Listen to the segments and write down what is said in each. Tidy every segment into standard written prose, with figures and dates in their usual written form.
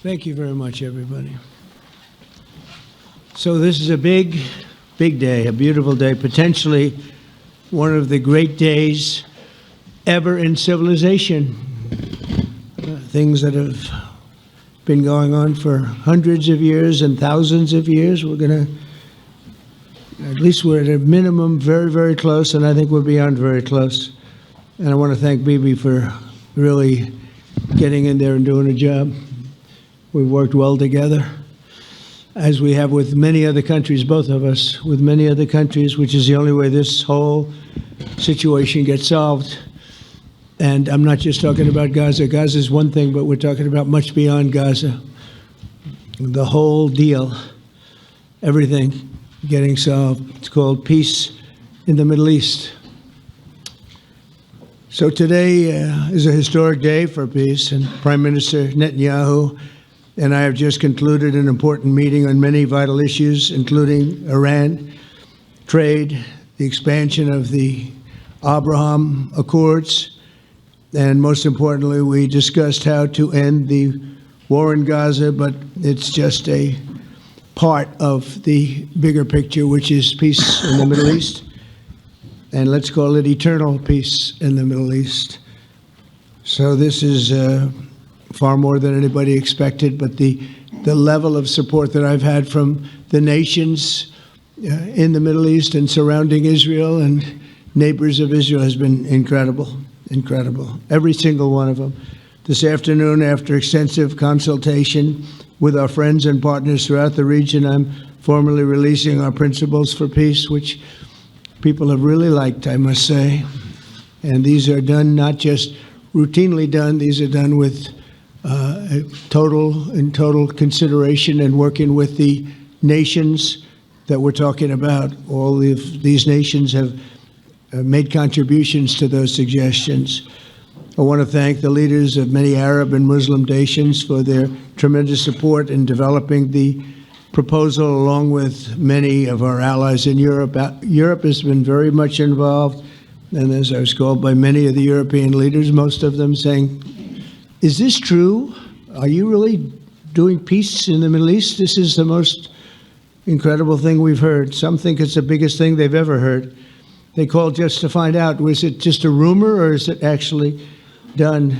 Thank you very much, everybody. So this is a big, big day, a beautiful day, potentially one of the great days ever in civilization. Things that have been going on for hundreds of years and thousands of years. We're going to, at least we're at a minimum very, very close, and I think we're beyond very close. And I want to thank Bibi for really getting in there and doing a job. We've worked well together, as we have with many other countries, both of us, with many other countries, which is the only way this whole situation gets solved. And I'm not just talking about Gaza. Gaza is one thing, but we're talking about much beyond Gaza. The whole deal, everything getting solved. It's called peace in the Middle East. So today is a historic day for peace, and Prime Minister Netanyahu and I have just concluded an important meeting on many vital issues, including Iran, trade, the expansion of the Abraham Accords, and most importantly, we discussed how to end the war in Gaza, but it's just a part of the bigger picture, which is peace in the Middle East, and let's call it eternal peace in the Middle East. So this is far more than anybody expected, but the level of support that I've had from the nations in the Middle East and surrounding Israel and neighbors of Israel has been incredible, incredible. Every single one of them. This afternoon, after extensive consultation with our friends and partners throughout the region, I'm formally releasing our principles for peace, which people have really liked, I must say. And these are done not just routinely done, these are done with total consideration and working with the nations that we're talking about. All of these nations have made contributions to those suggestions. I want to thank the leaders of many Arab and Muslim nations for their tremendous support in developing the proposal, along with many of our allies in Europe. Europe has been very much involved, and as I was called by many of the European leaders, most of them saying, "Is this true? Are you really doing peace in the Middle East? This is the most incredible thing we've heard." Some think it's the biggest thing they've ever heard. They called just to find out, was it just a rumor or is it actually done?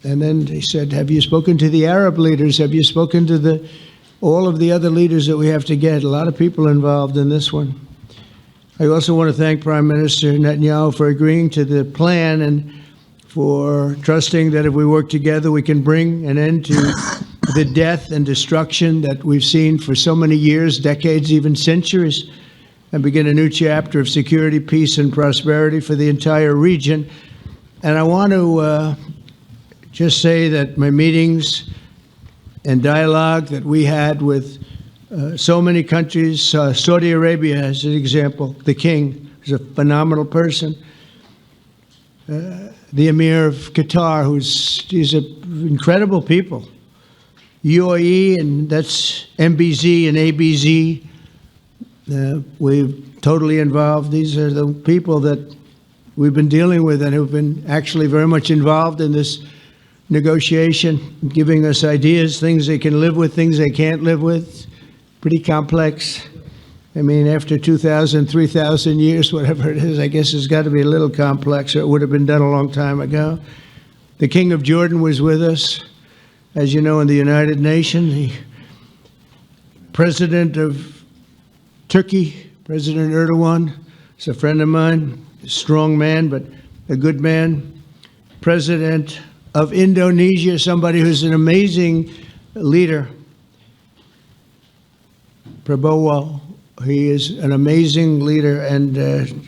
And then they said, have you spoken to the Arab leaders? Have you spoken to all of the other leaders that we have to get? A lot of people involved in this one. I also want to thank Prime Minister Netanyahu for agreeing to the plan and for trusting that if we work together, we can bring an end to the death and destruction that we've seen for so many years, decades, even centuries, and begin a new chapter of security, peace, and prosperity for the entire region. And I want to just say that my meetings and dialogue that we had with so many countries, Saudi Arabia as an example, the king is a phenomenal person. The Emir of Qatar, he's incredible people. UAE, and that's MBZ and ABZ. We're totally involved. These are the people that we've been dealing with and who've been actually very much involved in this negotiation, giving us ideas, things they can live with, things they can't live with. Pretty complex. I mean, after 2,000, 3,000 years, whatever it is, I guess it's got to be a little complex, or it would have been done a long time ago. The King of Jordan was with us, as you know, in the United Nations. The President of Turkey, President Erdogan, is a friend of mine, a strong man, but a good man. President of Indonesia, somebody who's an amazing leader, Prabowo. He is an amazing leader and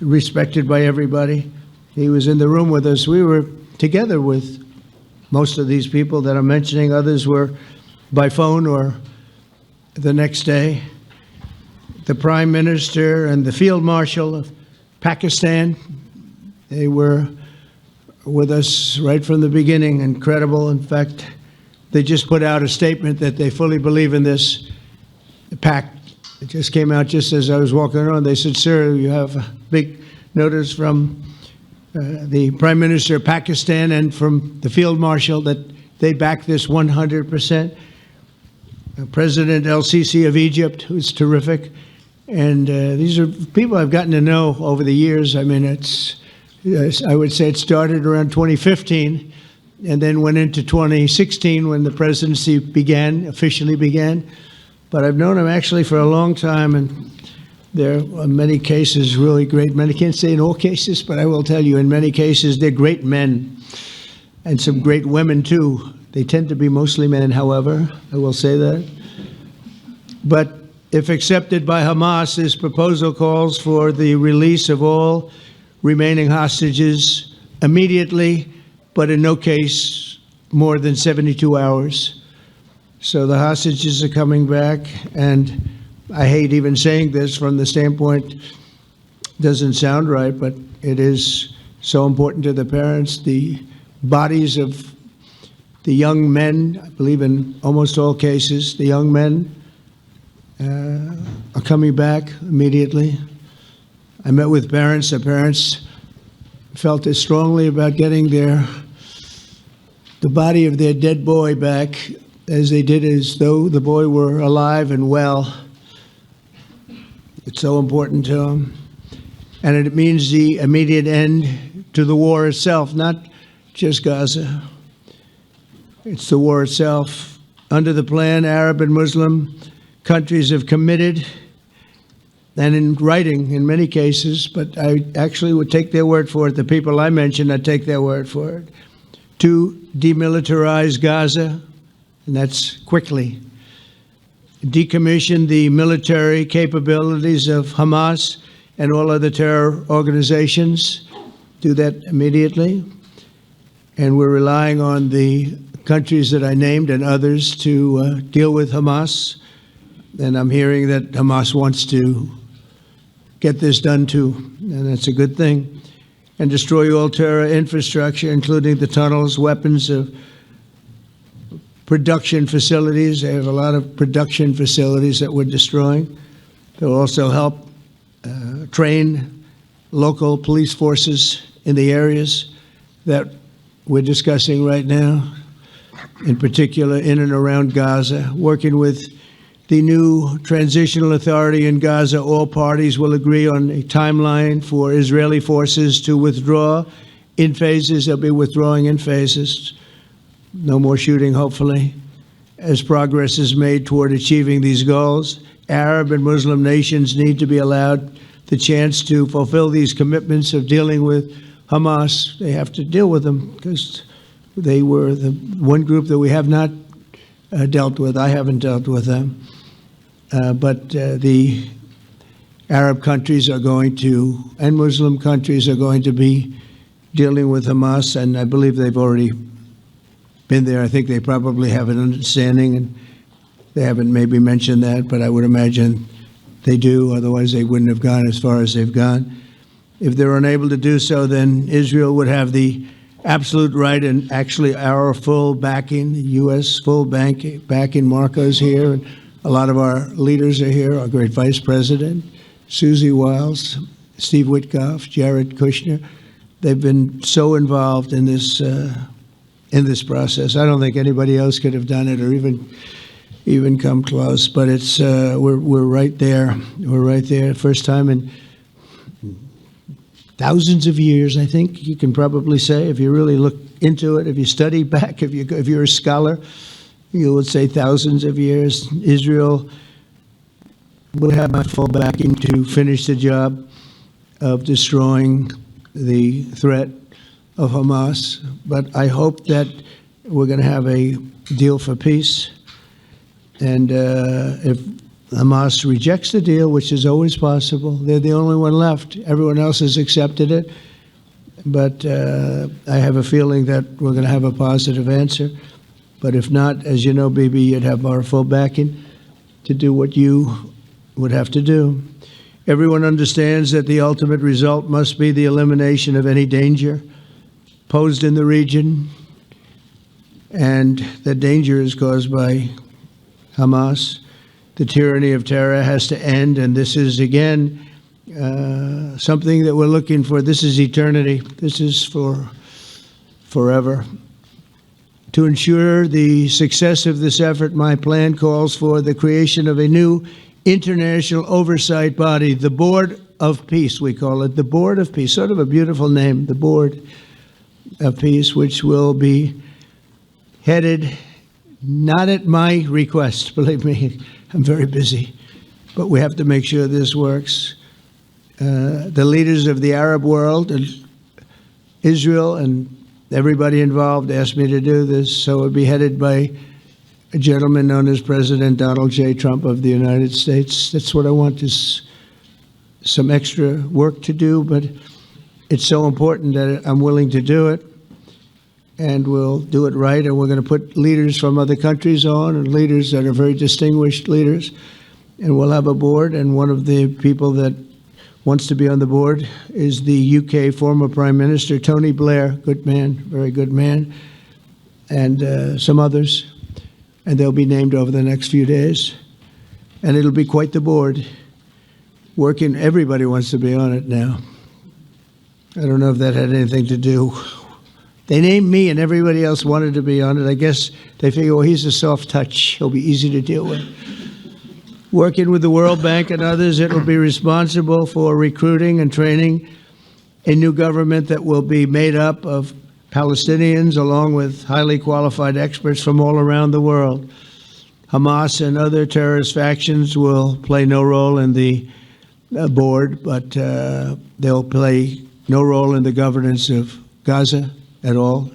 respected by everybody. He was in the room with us. We were together with most of these people that I'm mentioning. Others were by phone or the next day. The Prime Minister and the Field Marshal of Pakistan, they were with us right from the beginning. Incredible. In fact, they just put out a statement that they fully believe in this pact. It just came out just as I was walking around. They said, sir, you have a big notice from the Prime Minister of Pakistan and from the Field Marshal that they back this 100%. President El-Sisi of Egypt, who's terrific. And these are people I've gotten to know over the years. I mean, I would say it started around 2015 and then went into 2016 when the presidency officially began. But I've known him actually for a long time, and there are many cases really great men. I can't say in all cases, but I will tell you in many cases they're great men and some great women too. They tend to be mostly men, however, I will say that. But if accepted by Hamas, this proposal calls for the release of all remaining hostages immediately, but in no case more than 72 hours. So the hostages are coming back, and I hate even saying this from the standpoint, doesn't sound right, but it is so important to the parents. The bodies of the young men, I believe in almost all cases, the young men are coming back immediately. I met with parents. The parents felt as strongly about getting the body of their dead boy back as they did as though the boy were alive and well. It's so important to them. And it means the immediate end to the war itself, not just Gaza. It's the war itself. Under the plan, Arab and Muslim countries have committed, and in writing in many cases, but I actually would take their word for it. The people I mentioned, I'd take their word for it, to demilitarize Gaza, and that's quickly. Decommission the military capabilities of Hamas and all other terror organizations. Do that immediately. And we're relying on the countries that I named and others to deal with Hamas. And I'm hearing that Hamas wants to get this done too, and that's a good thing. And destroy all terror infrastructure, including the tunnels, weapons of production facilities. They have a lot of production facilities that we're destroying. They'll also help train local police forces in the areas that we're discussing right now, in particular in and around Gaza, working with the new transitional authority in Gaza. All parties will agree on a timeline for Israeli forces to withdraw in phases. They'll be withdrawing in phases. No more shooting, hopefully, as progress is made toward achieving these goals. Arab and Muslim nations need to be allowed the chance to fulfill these commitments of dealing with Hamas. They have to deal with them because they were the one group that we have not dealt with. I haven't dealt with them. But the Arab countries are going to, and Muslim countries are going to be dealing with Hamas, and I believe they've already been there. I think they probably have an understanding, and they haven't maybe mentioned that, but I would imagine they do, otherwise they wouldn't have gone as far as they've gone. If they're unable to do so, then Israel would have the absolute right, and actually our full backing, the U.S. full backing. Marco's here, and a lot of our leaders are here, our great Vice President, Susie Wiles, Steve Witkoff, Jared Kushner. They've been so involved in this process. I don't think anybody else could have done it or even come close. But it's we're right there. We're right there. First time in thousands of years, I think you can probably say, if you really look into it, if you study back, if you're a scholar, you would say thousands of years. Israel will have my full backing to finish the job of destroying the threat of Hamas. But I hope that we're going to have a deal for peace. And if Hamas rejects the deal, which is always possible, they're the only one left. Everyone else has accepted it. But I have a feeling that we're going to have a positive answer. But if not, as you know, Bibi, you'd have our full backing to do what you would have to do. Everyone understands that the ultimate result must be the elimination of any danger posed in the region, and that danger is caused by Hamas. The tyranny of terror has to end, and this is, again, something that we're looking for. This is eternity. This is for forever. To ensure the success of this effort, my plan calls for the creation of a new international oversight body, the Board of Peace, we call it, the Board of Peace, sort of a beautiful name, the Board of Peace, which will be headed, not at my request, believe me, I'm very busy, but we have to make sure this works. The leaders of the Arab world and Israel and everybody involved asked me to do this, so it would be headed by a gentleman known as President Donald J. Trump of the United States. That's what I want, is some extra work to do, but it's so important that I'm willing to do it, and we'll do it right, and we're going to put leaders from other countries on, and leaders that are very distinguished leaders, and we'll have a board, and one of the people that wants to be on the board is the UK former Prime Minister, Tony Blair, good man, very good man, and some others, and they'll be named over the next few days, and it'll be quite the board. Working, everybody wants to be on it now. I don't know if that had anything to do. They named me and everybody else wanted to be on it. I guess they figure, well, he's a soft touch. He'll be easy to deal with. Working with the World Bank and others, it will be responsible for recruiting and training a new government that will be made up of Palestinians along with highly qualified experts from all around the world. Hamas and other terrorist factions will play no role in the board, but they'll play no role in the governance of Gaza at all,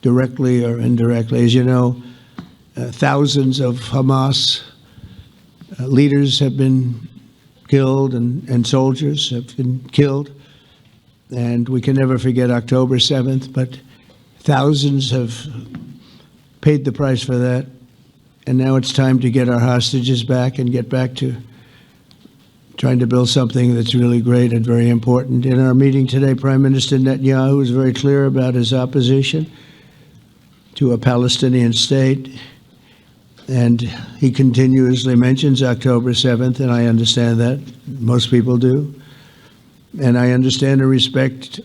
directly or indirectly. As you know, thousands of Hamas leaders have been killed and soldiers have been killed. And we can never forget October 7th, but thousands have paid the price for that. And now it's time to get our hostages back and get back to trying to build something that's really great and very important. In our meeting today, Prime Minister Netanyahu was very clear about his opposition to a Palestinian state. And he continuously mentions October 7th, and I understand that. Most people do. And I understand and respect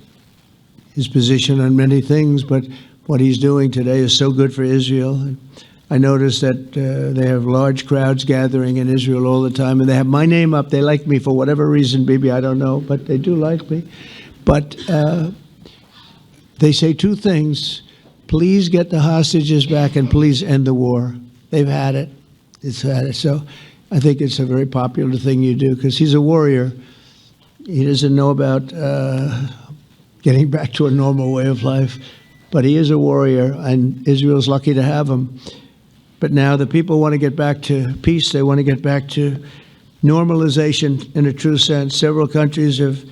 his position on many things, but what he's doing today is so good for Israel. I notice that they have large crowds gathering in Israel all the time, and they have my name up. They like me for whatever reason, maybe I don't know, but they do like me. But they say two things: please get the hostages back, and please end the war. They've had it. It's had it. So I think it's a very popular thing you do, because he's a warrior. He doesn't know about getting back to a normal way of life, but he is a warrior, and Israel's lucky to have him. But now the people want to get back to peace. They want to get back to normalization in a true sense. Several countries have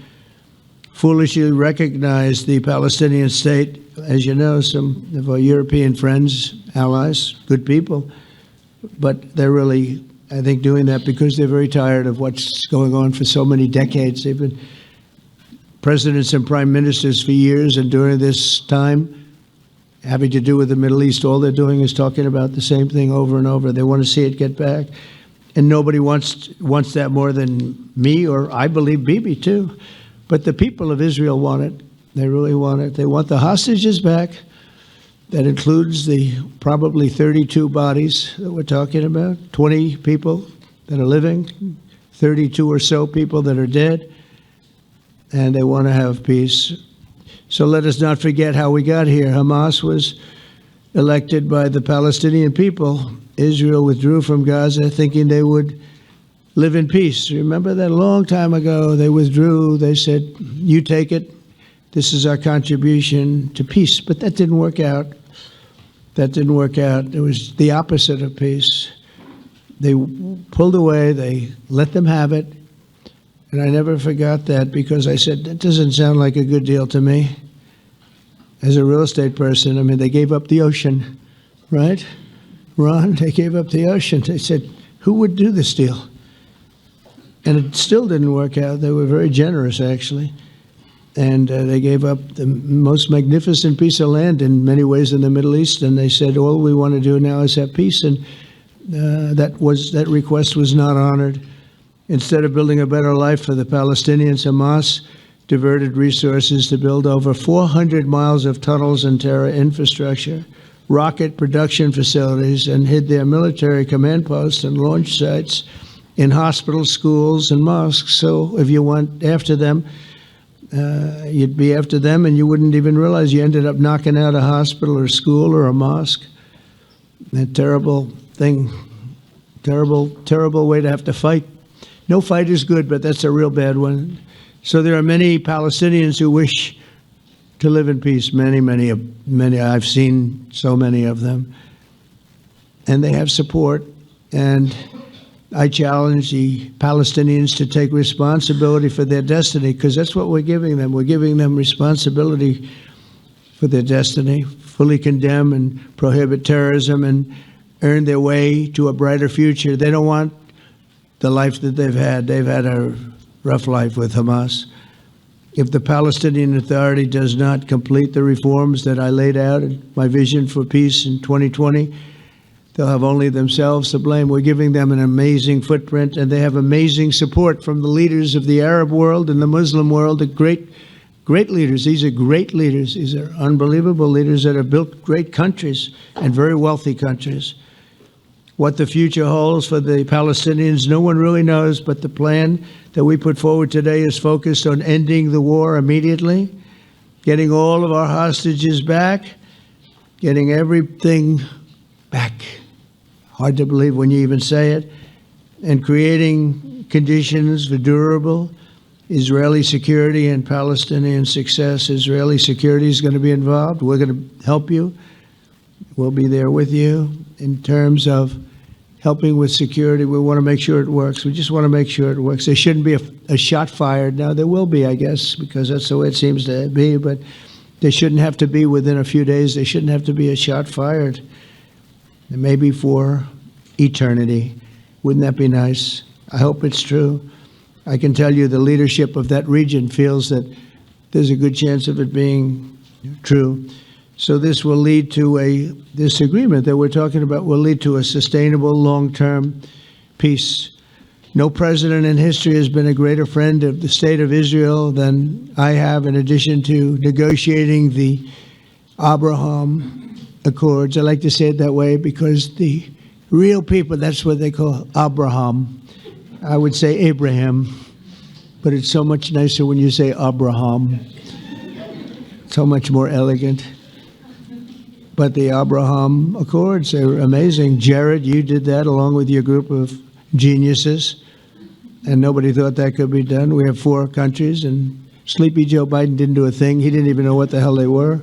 foolishly recognized the Palestinian state. As you know, some of our European friends, allies, good people, but they're really, I think, doing that because they're very tired of what's going on for so many decades. They've been presidents and prime ministers for years, and during this time, having to do with the Middle East, all they're doing is talking about the same thing over and over. They want to see it get back. And nobody wants that more than me, or I believe Bibi too. But the people of Israel want it. They really want it. They want the hostages back. That includes the probably 32 bodies that we're talking about, 20 people that are living, 32 or so people that are dead, and they want to have peace. So let us not forget how we got here. Hamas was elected by the Palestinian people. Israel withdrew from Gaza thinking they would live in peace. Remember that a long time ago, they withdrew. They said, you take it. This is our contribution to peace. But that didn't work out. That didn't work out. It was the opposite of peace. They pulled away. They let them have it. And I never forgot that, because I said, that doesn't sound like a good deal to me. As a real estate person, I mean, they gave up the ocean, right? Ron, they gave up the ocean. They said, who would do this deal? And it still didn't work out. They were very generous, actually. And they gave up the most magnificent piece of land in many ways in the Middle East. And they said, all we want to do now is have peace. And that request was not honored. Instead of building a better life for the Palestinians, Hamas diverted resources to build over 400 miles of tunnels and terror infrastructure rocket production facilities and hid their military command posts and launch sites in hospitals, schools, and mosques. So if you went after them, you'd be after them, and you wouldn't even realize you ended up knocking out a hospital or school or a mosque. A terrible thing, terrible way to have to fight. No fight is good, but that's a real bad one. So there are many Palestinians who wish to live in peace. Many. I've seen so many of them, and they have support. And I challenge the Palestinians to take responsibility for their destiny, because that's what we're giving them. We're giving them responsibility for their destiny, fully condemn and prohibit terrorism and earn their way to a brighter future. They don't want the life that they've had. They've had a rough life with Hamas. If the Palestinian Authority does not complete the reforms that I laid out in my vision for peace in 2020, they'll have only themselves to blame. We're giving them an amazing footprint, and they have amazing support from the leaders of the Arab world and the Muslim world, the great leaders. These are great leaders. These are unbelievable leaders that have built great countries and very wealthy countries. What the future holds for the Palestinians, no one really knows, but the plan that we put forward today is focused on ending the war immediately, getting all of our hostages back, getting everything back. Hard to believe when you even say it, and creating conditions for durable Israeli security and Palestinian success. Israeli security is going to be involved. We're going to help you. We'll be there with you in terms of helping with security. We want to make sure it works. We just want to make sure it works. There shouldn't be a shot fired. Now, there will be, I guess, because that's the way it seems to be, but there shouldn't have to be within a few days. There shouldn't have to be a shot fired. And maybe for eternity. Wouldn't that be nice? I hope it's true. I can tell you the leadership of that region feels that there's a good chance of it being true. So this will lead to this agreement that we're talking about will lead to a sustainable long-term peace. No president in history has been a greater friend of the state of Israel than I have, in addition to negotiating the Abraham Accords. I like to say it that way because the real people, that's what they call Abraham. I would say Abraham, but it's so much nicer when you say Abraham. So much more elegant. But the Abraham Accords, they're amazing. Jared, you did that along with your group of geniuses, and nobody thought that could be done. We have 4 countries, and Sleepy Joe Biden didn't do a thing. He didn't even know what the hell they were.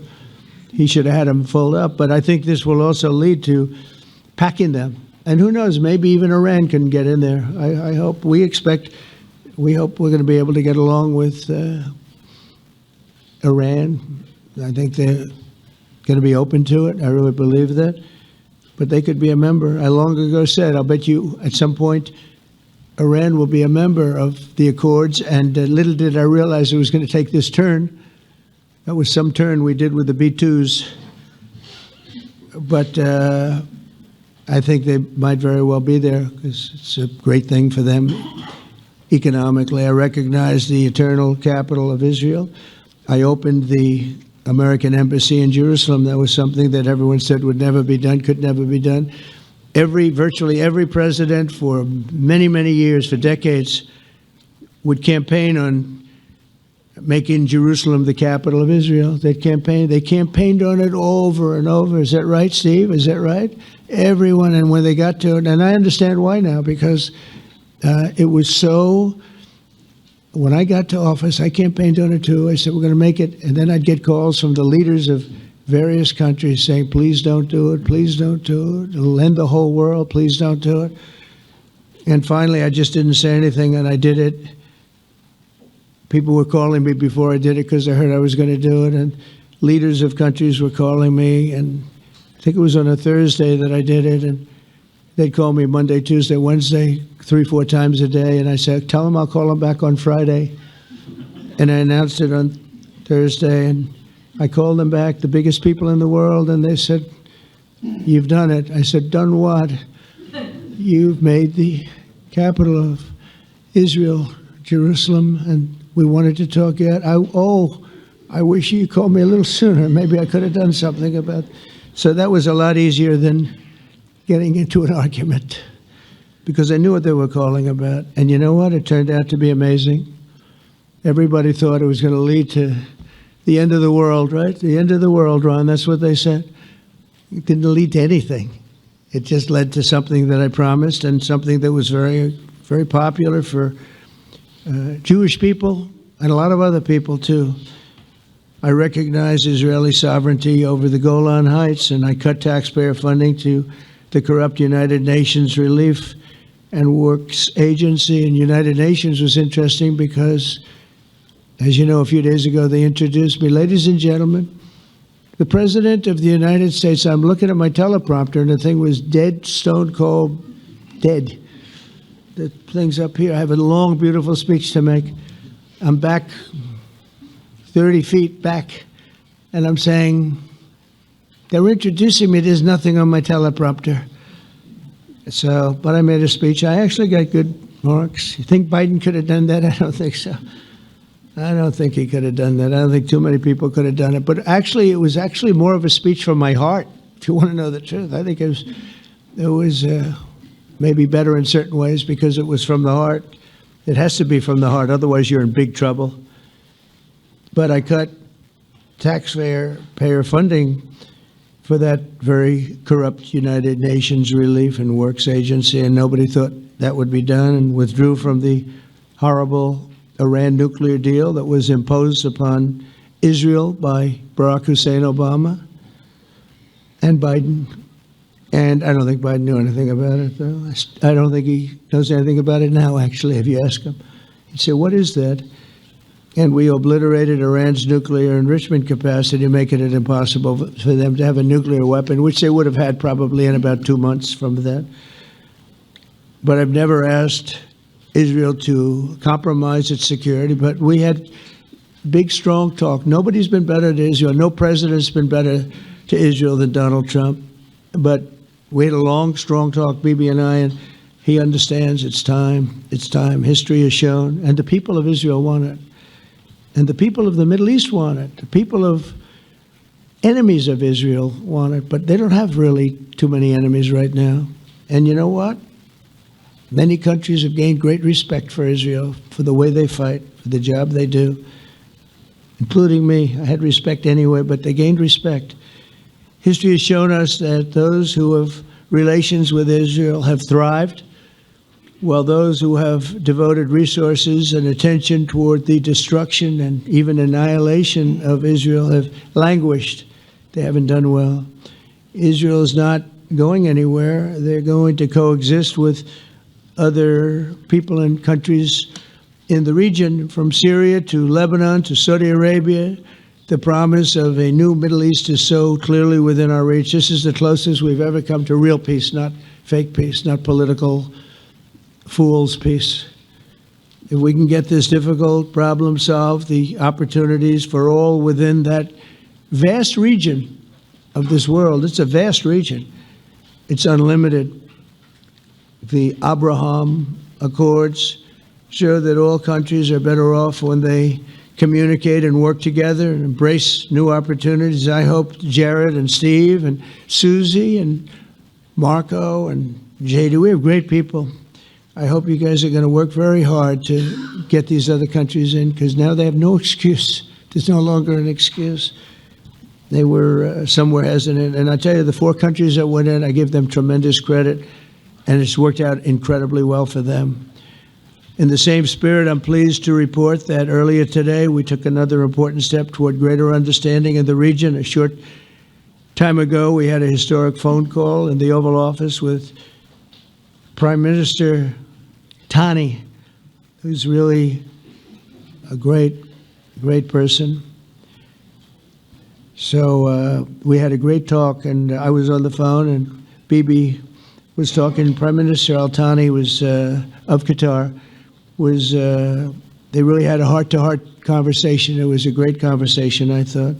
He should have had them filled up. But I think this will also lead to packing them. And who knows, maybe even Iran can get in there. I hope, we hope we're going to be able to get along with Iran. I think they're going to be open to it. I really believe that. But they could be a member. I long ago said, I'll bet you at some point Iran will be a member of the Accords. And little did I realize it was going to take this turn. That was some turn we did with the B-2s. But I think they might very well be there because it's a great thing for them economically. I recognize the eternal capital of Israel. I opened the American embassy in Jerusalem. That was something that everyone said would never be done, could never be done. Virtually every president for many, many years, for decades, would campaign on making Jerusalem the capital of Israel. They campaigned on it over and over. Is that right, Steve? Is that right? Everyone, and when they got to it, and I understand why now, because it was so. When I got to office, I campaigned on it too. I said, we're going to make it. And then I'd get calls from the leaders of various countries saying, please don't do it. Please don't do it. It'll end the whole world. Please don't do it. And finally, I just didn't say anything, and I did it. People were calling me before I did it because they heard I was going to do it. And leaders of countries were calling me. And I think it was on a Thursday that I did it. And they'd call me Monday, Tuesday, Wednesday, 3-4 times a day. And I said, tell them I'll call them back on Friday. And I announced it on Thursday. And I called them back, the biggest people in the world. And they said, you've done it. I said, done what? You've made the capital of Israel, Jerusalem. And we wanted to talk yet. I wish you called me a little sooner. Maybe I could have done something about So that was a lot easier than getting into an argument, because I knew what they were calling about. And you know what? It turned out to be amazing. Everybody thought it was going to lead to the end of the world, right? The end of the world, Ron, that's what they said. It didn't lead to anything. It just led to something that I promised, and something that was very, very popular for Jewish people and a lot of other people, too. I recognize Israeli sovereignty over the Golan Heights, and I cut taxpayer funding to the corrupt United Nations Relief and Works Agency. And United Nations was interesting because, as you know, a few days ago they introduced me. Ladies and gentlemen, the President of the United States. I'm looking at my teleprompter, and the thing was dead, stone cold, dead. The thing's up here. I have a long, beautiful speech to make. I'm back 30 feet back, and I'm saying, they're introducing me. There's nothing on my teleprompter. So, but I made a speech. I actually got good marks. You think Biden could have done that? I don't think so. I don't think he could have done that. I don't think too many people could have done it. But actually, it was actually more of a speech from my heart, if you want to know the truth. I think it was maybe better in certain ways because it was from the heart. It has to be from the heart. Otherwise, you're in big trouble. But I cut taxpayer funding for that very corrupt United Nations Relief and Works Agency, and nobody thought that would be done, and withdrew from the horrible Iran nuclear deal that was imposed upon Israel by Barack Hussein Obama and Biden. And I don't think Biden knew anything about it, though. I don't think he knows anything about it now, actually, if you ask him. He'd say, what is that? And we obliterated Iran's nuclear enrichment capacity, making it impossible for them to have a nuclear weapon, which they would have had probably in about 2 months from that. But I've never asked Israel to compromise its security, but we had big, strong talk. Nobody's been better to Israel. No president's been better to Israel than Donald Trump. But we had a long, strong talk, Bibi and I, and he understands it's time. It's time. History has shown, and the people of Israel want it. And the people of the Middle East want it. The people of enemies of Israel want it, but they don't have really too many enemies right now. And you know what? Many countries have gained great respect for Israel, for the way they fight, for the job they do, including me. I had respect anyway, but they gained respect. History has shown us that those who have relations with Israel have thrived, while those who have devoted resources and attention toward the destruction and even annihilation of Israel have languished. They haven't done well. Israel is not going anywhere. They're going to coexist with other people and countries in the region, from Syria to Lebanon to Saudi Arabia. The promise of a new Middle East is so clearly within our reach. This is the closest we've ever come to real peace, not fake peace, not political fool's peace. If we can get this difficult problem solved, the opportunities for all within that vast region of this world, it's a vast region, it's unlimited. The Abraham Accords show that all countries are better off when they communicate and work together and embrace new opportunities. I hope Jared and Steve and Susie and Marco and JD, we have great people. I hope you guys are going to work very hard to get these other countries in, because now they have no excuse. There's no longer an excuse. They were somewhere hesitant. And I tell you, the 4 countries that went in, I give them tremendous credit, and it's worked out incredibly well for them. In the same spirit, I'm pleased to report that earlier today, we took another important step toward greater understanding in the region. A short time ago, we had a historic phone call in the Oval Office with Prime Minister Tani, who's really a great person. So we had a great talk, and I was on the phone, and Bibi was talking. Prime Minister Al-Thani was of Qatar. They really had a heart-to-heart conversation. It was a great conversation, I thought.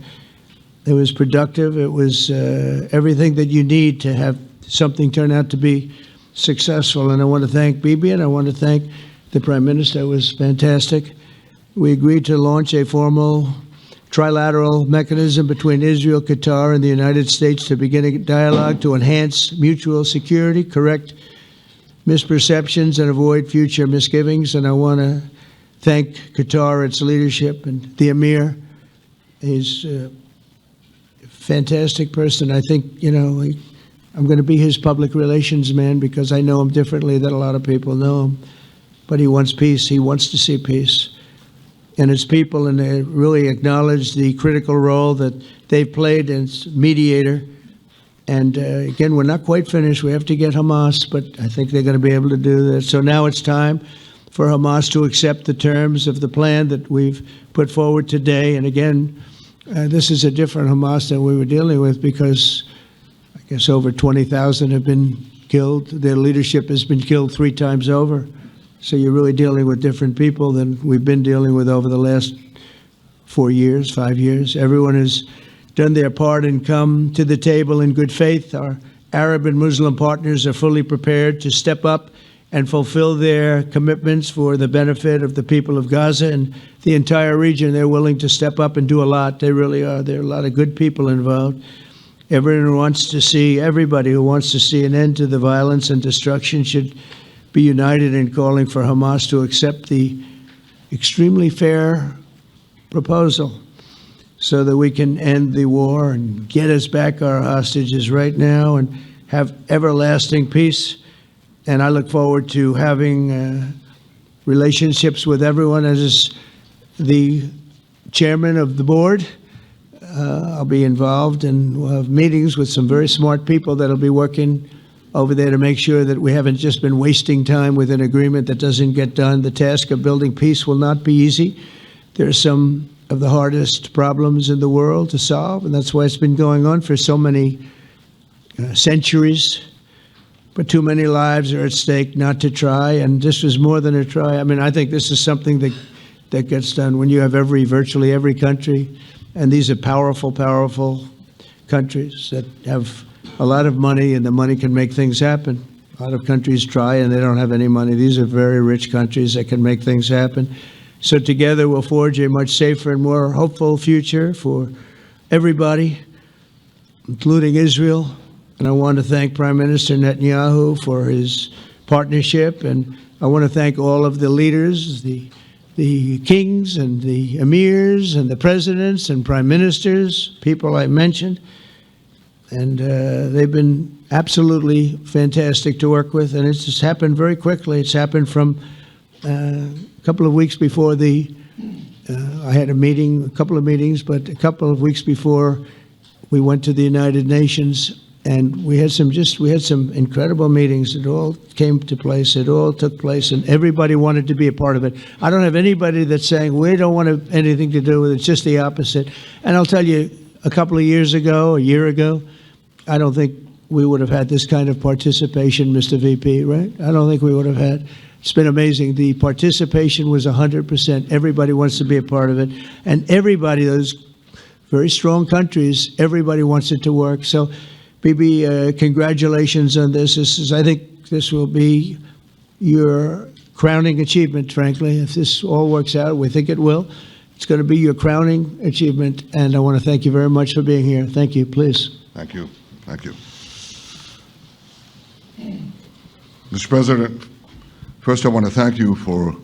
It was productive. It was everything that you need to have something turn out to be successful. And I want to thank Bibi, and I want to thank the Prime Minister. It was fantastic. We agreed to launch a formal trilateral mechanism between Israel, Qatar, and the United States to begin a dialogue to enhance mutual security, correct misperceptions, and avoid future misgivings. And I want to thank Qatar, its leadership, and the Emir. He's a fantastic person. I think, I'm going to be his public relations man because I know him differently than a lot of people know him. But he wants peace. He wants to see peace. And his people, and they really acknowledge the critical role that they've played as mediator. And again, we're not quite finished. We have to get Hamas, but I think they're going to be able to do that. So now it's time for Hamas to accept the terms of the plan that we've put forward today. And again, this is a different Hamas than we were dealing with because I guess over 20,000 have been killed. Their leadership has been killed 3 times over. So you're really dealing with different people than we've been dealing with over the last 4 years, 5 years. Everyone has done their part and come to the table in good faith. Our Arab and Muslim partners are fully prepared to step up and fulfill their commitments for the benefit of the people of Gaza and the entire region. They're willing to step up and do a lot. They really are. There are a lot of good people involved. Everybody who wants to see an end to the violence and destruction should be united in calling for Hamas to accept the extremely fair proposal so that we can end the war and get us back our hostages right now and have everlasting peace. And I look forward to having relationships with everyone. As the chairman of the board, I'll be involved, and we'll have meetings with some very smart people that'll be working over there to make sure that we haven't just been wasting time with an agreement that doesn't get done. The task of building peace will not be easy. There are some of the hardest problems in the world to solve, and that's why it's been going on for so many centuries. But too many lives are at stake not to try, and this was more than a try. I mean, I think this is something that gets done when you have virtually every country, and these are powerful, powerful countries that have a lot of money, and the money can make things happen. A lot of countries try, and they don't have any money. These are very rich countries that can make things happen. So together we'll forge a much safer and more hopeful future for everybody, including Israel. And I want to thank Prime Minister Netanyahu for his partnership. And I want to thank all of the leaders, the kings and the emirs and the presidents and prime ministers, people I mentioned. And they've been absolutely fantastic to work with. And it's just happened very quickly. It's happened from a couple of weeks before I had a couple of meetings, but a couple of weeks before we went to the United Nations, and we had some incredible meetings. It all came to place. It all took place, and everybody wanted to be a part of it. I don't have anybody that's saying we don't want anything to do with it. It's just the opposite. And I'll tell you, a couple of years ago, a year ago, I don't think we would have had this kind of participation, Mr. VP, right? I don't think we would have had. It's been amazing. The participation was 100%. Everybody wants to be a part of it. And everybody, those very strong countries, everybody wants it to work. So, Bibi, congratulations on this. I think this will be your crowning achievement, frankly. If this all works out, we think it will. It's going to be your crowning achievement. And I want to thank you very much for being here. Thank you. Please. Thank you. Thank you. Mr. President, first I want to thank you for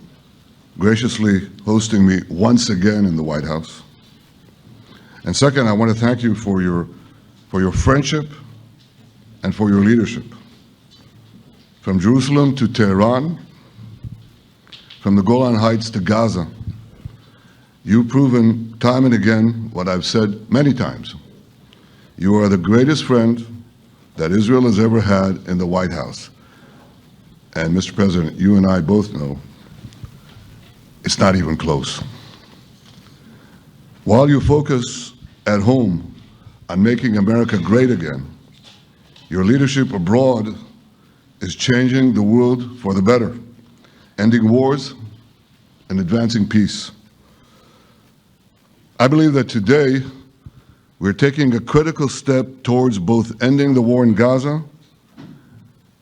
graciously hosting me once again in the White House. And second, I want to thank you for your friendship and for your leadership. From Jerusalem to Tehran, from the Golan Heights to Gaza, you've proven time and again what I've said many times. You are the greatest friend that Israel has ever had in the White House. And Mr. President, you and I both know it's not even close. While you focus at home on making America great again, your leadership abroad is changing the world for the better, ending wars and advancing peace. I believe that today we're taking a critical step towards both ending the war in Gaza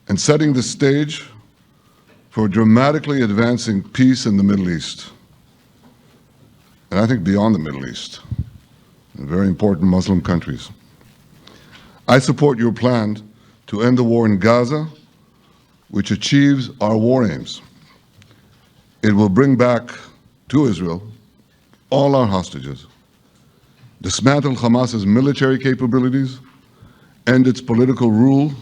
and setting the stage for dramatically advancing peace in the Middle East, and I think beyond the Middle East. in very important Muslim countries. I support your plan to end the war in Gaza, which achieves our war aims. It will bring back to Israel all our hostages, dismantle Hamas's military capabilities, end its political rule,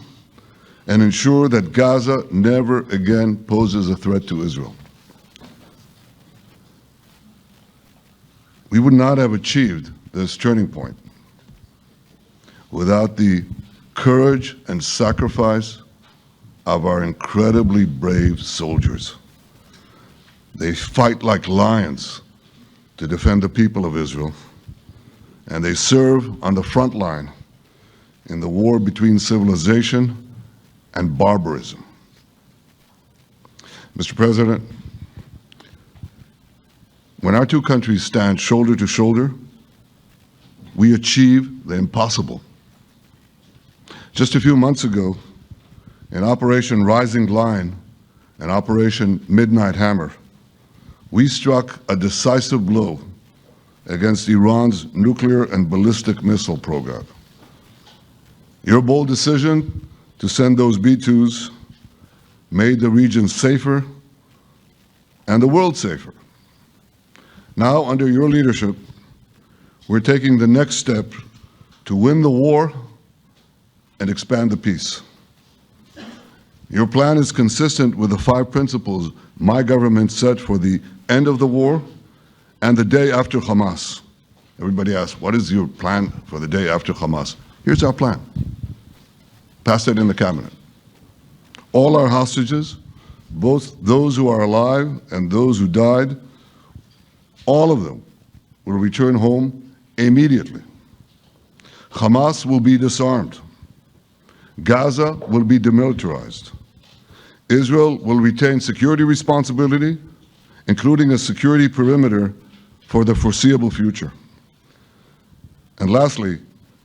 and ensure that Gaza never again poses a threat to Israel. We would not have achieved this turning point without the courage and sacrifice of our incredibly brave soldiers. They fight like lions to defend the people of Israel, and they serve on the front line in the war between civilization and barbarism. Mr. President, when our two countries stand shoulder to shoulder, we achieve the impossible. Just a few months ago, in Operation Rising Lion and Operation Midnight Hammer, we struck a decisive blow against Iran's nuclear and ballistic missile program. Your bold decision to send those B-2s made the region safer and the world safer. Now, under your leadership, we're taking the next step to win the war and expand the peace. Your plan is consistent with the 5 principles my government set for the end of the war and the day after Hamas. Everybody asks, what is your plan for the day after Hamas? Here's our plan. Passed it in the cabinet. All our hostages, both those who are alive and those who died, all of them will return home immediately. Hamas will be disarmed. Gaza will be demilitarized. Israel will retain security responsibility, including a security perimeter for the foreseeable future. And lastly,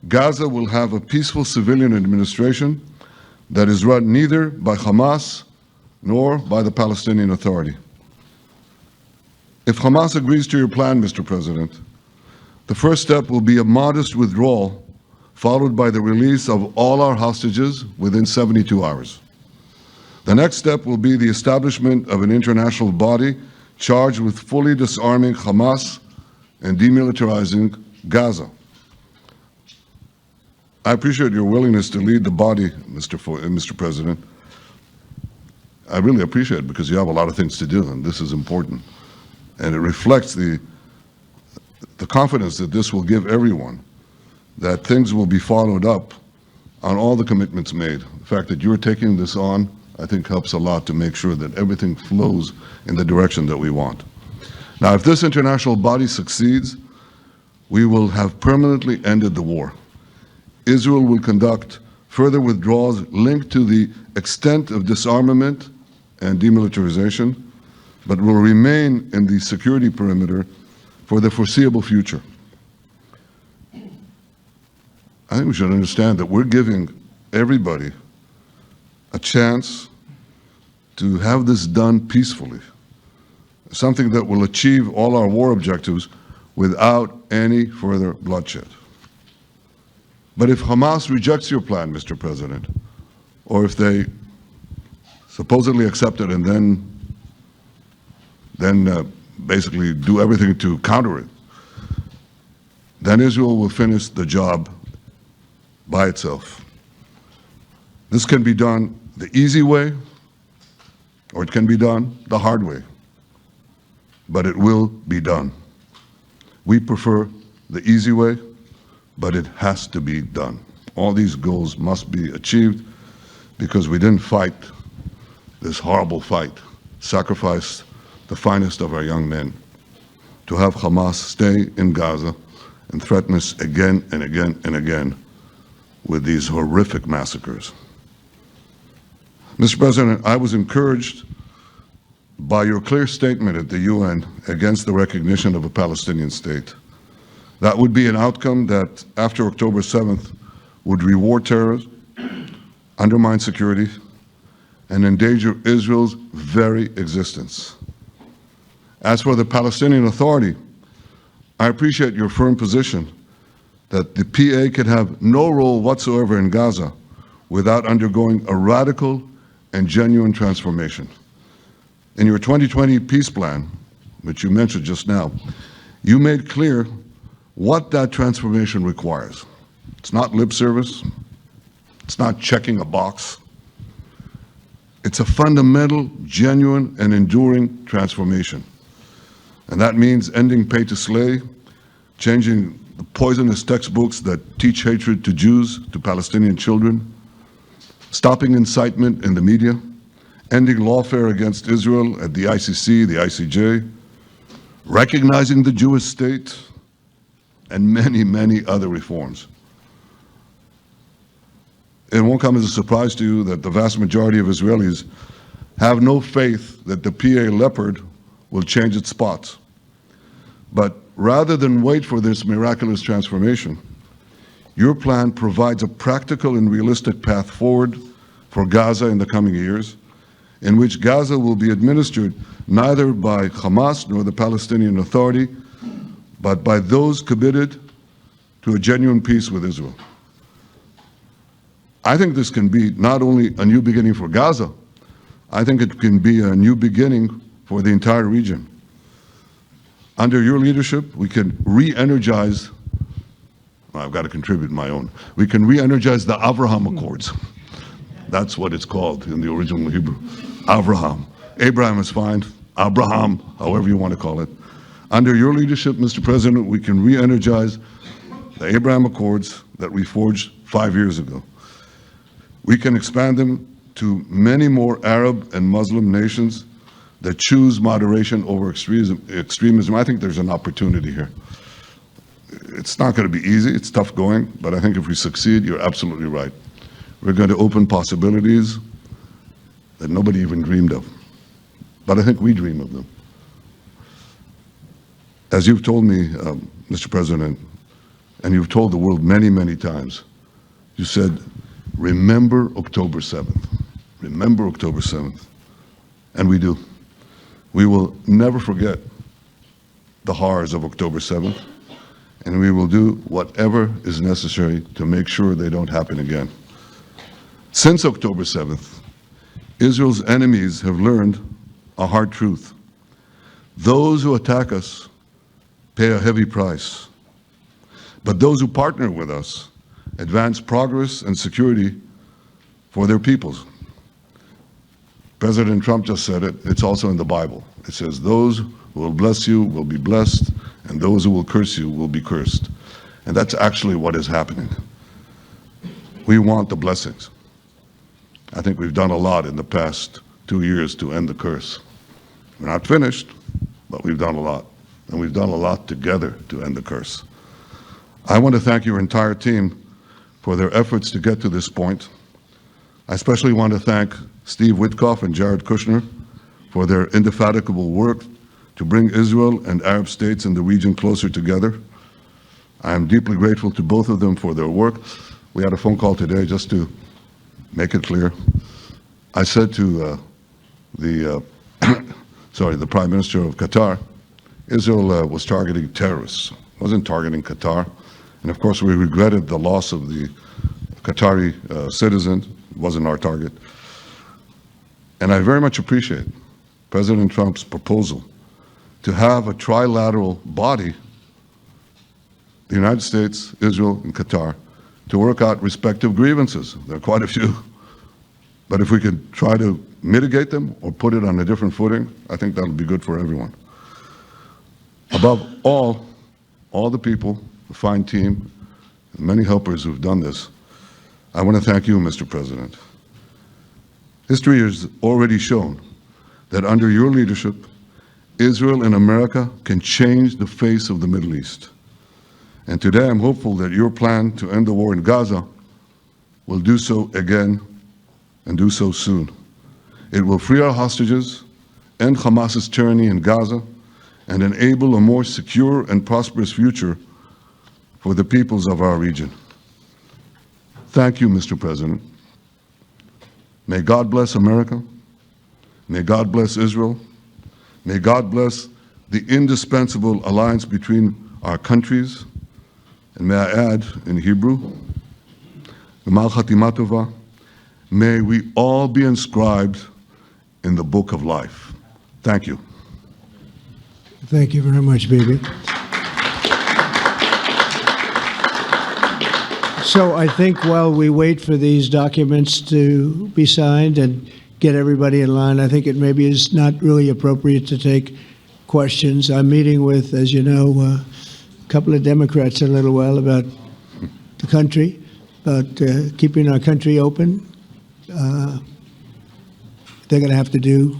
Gaza will have a peaceful civilian administration that is run neither by Hamas nor by the Palestinian Authority. If Hamas agrees to your plan, Mr. President, the first step will be a modest withdrawal, followed by the release of all our hostages within 72 hours. The next step will be the establishment of an international body charged with fully disarming Hamas and demilitarizing Gaza. I appreciate your willingness to lead the body, Mr. President. I really appreciate it because you have a lot of things to do, and this is important. And it reflects the confidence that this will give everyone, that things will be followed up on all the commitments made. The fact that you're taking this on, I think, helps a lot to make sure that everything flows in the direction that we want. Now, if this international body succeeds, we will have permanently ended the war. Israel will conduct further withdrawals linked to the extent of disarmament and demilitarization, but will remain in the security perimeter for the foreseeable future. I think we should understand that we're giving everybody a chance to have this done peacefully, something that will achieve all our war objectives without any further bloodshed. But if Hamas rejects your plan, Mr. President, or if they supposedly accept it and then basically do everything to counter it, then Israel will finish the job by itself. This can be done the easy way, or it can be done the hard way, but it will be done. We prefer the easy way, but it has to be done. All these goals must be achieved because we didn't fight this horrible fight, sacrifice the finest of our young men to have Hamas stay in Gaza and threaten us again and again and again with these horrific massacres. Mr. President, I was encouraged by your clear statement at the UN against the recognition of a Palestinian state. That would be an outcome that, after October 7th, would reward terrorism, undermine security, and endanger Israel's very existence. As for the Palestinian Authority, I appreciate your firm position that the PA could have no role whatsoever in Gaza without undergoing a radical and genuine transformation. In your 2020 peace plan, which you mentioned just now, you made clear what that transformation requires. It's not lip service. It's not checking a box. It's a fundamental, genuine, and enduring transformation. And that means ending pay to slay, changing the poisonous textbooks that teach hatred to Jews, to Palestinian children, stopping incitement in the media, ending lawfare against Israel at the ICC, the ICJ, recognizing the Jewish state, and many, many other reforms. It won't come as a surprise to you that the vast majority of Israelis have no faith that the PA Leopard will change its spots. But rather than wait for this miraculous transformation, your plan provides a practical and realistic path forward for Gaza in the coming years, in which Gaza will be administered neither by Hamas nor the Palestinian Authority, but by those committed to a genuine peace with Israel. I think this can be not only a new beginning for Gaza, I think it can be a new beginning for the entire region. Under your leadership, we can re-energize, I've got to contribute my own, we can re-energize the Abraham Accords. That's what it's called in the original Hebrew, Abraham. Abraham is fine, Abraham, however you want to call it. Under your leadership, Mr. President, we can re-energize the Abraham Accords that we forged 5 years ago. We can expand them to many more Arab and Muslim nations that choose moderation over extremism. I think there's an opportunity here. It's not going to be easy, it's tough going, but I think if we succeed, you're absolutely right. We're going to open possibilities that nobody even dreamed of. But I think we dream of them. As you've told me, Mr. President, and you've told the world many, many times, you said, remember October 7th. Remember October 7th. And we do. We will never forget the horrors of October 7th, and we will do whatever is necessary to make sure they don't happen again. Since October 7th, Israel's enemies have learned a hard truth. Those who attack us pay a heavy price, but those who partner with us advance progress and security for their peoples. President Trump just said it, it's also in the Bible. It says, those who will bless you will be blessed, and those who will curse you will be cursed. And that's actually what is happening. We want the blessings. I think we've done a lot in the past 2 years to end the curse. We're not finished, but we've done a lot. And we've done a lot together to end the curse. I want to thank your entire team for their efforts to get to this point. I especially want to thank Steve Witkoff and Jared Kushner for their indefatigable work to bring Israel and Arab states in the region closer together. I am deeply grateful to both of them for their work. We had a phone call today just to make it clear. I said to the Prime Minister of Qatar, Israel was targeting terrorists, wasn't targeting Qatar. And of course, we regretted the loss of the Qatari citizen. It wasn't our target. And I very much appreciate President Trump's proposal to have a trilateral body, the United States, Israel, and Qatar, to work out respective grievances. There are quite a few. But if we could try to mitigate them or put it on a different footing, I think that'll be good for everyone. Above all the people, the fine team, the many helpers who've done this, I want to thank you, Mr. President. History has already shown that under your leadership, Israel and America can change the face of the Middle East. And today I'm hopeful that your plan to end the war in Gaza will do so again and do so soon. It will free our hostages, end Hamas's tyranny in Gaza, and enable a more secure and prosperous future for the peoples of our region. Thank you, Mr. President. May God bless America. May God bless Israel. May God bless the indispensable alliance between our countries. And may I add, in Hebrew, G'mal Chatima Tova, may we all be inscribed in the book of life. Thank you. Thank you very much, Bibi. So I think while we wait for these documents to be signed and get everybody in line, I think it maybe is not really appropriate to take questions. I'm meeting with, as you know, a couple of Democrats in a little while about the country, about keeping our country open. They're going to have to do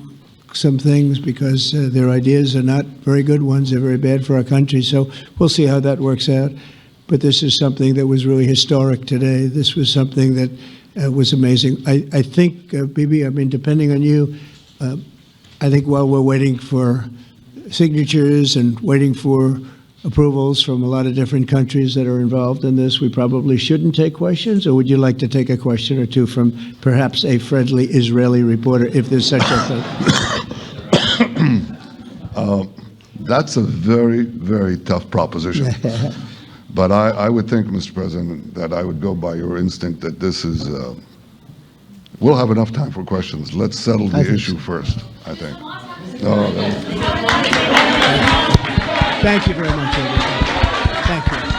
some things because their ideas are not very good ones. They're very bad for our country. So we'll see how that works out. But this is something that was really historic today. This was something that was amazing. I think, Bibi, I mean, depending on you, I think while we're waiting for signatures and waiting for approvals from a lot of different countries that are involved in this, we probably shouldn't take questions? Or would you like to take a question or two from perhaps a friendly Israeli reporter, if there's such a thing? That's a very, very tough proposition. But I would think, Mr. President, that I would go by your instinct that this is, we'll have enough time for questions. Let's settle the issue first, I think. Thank you very much, everybody. Thank you.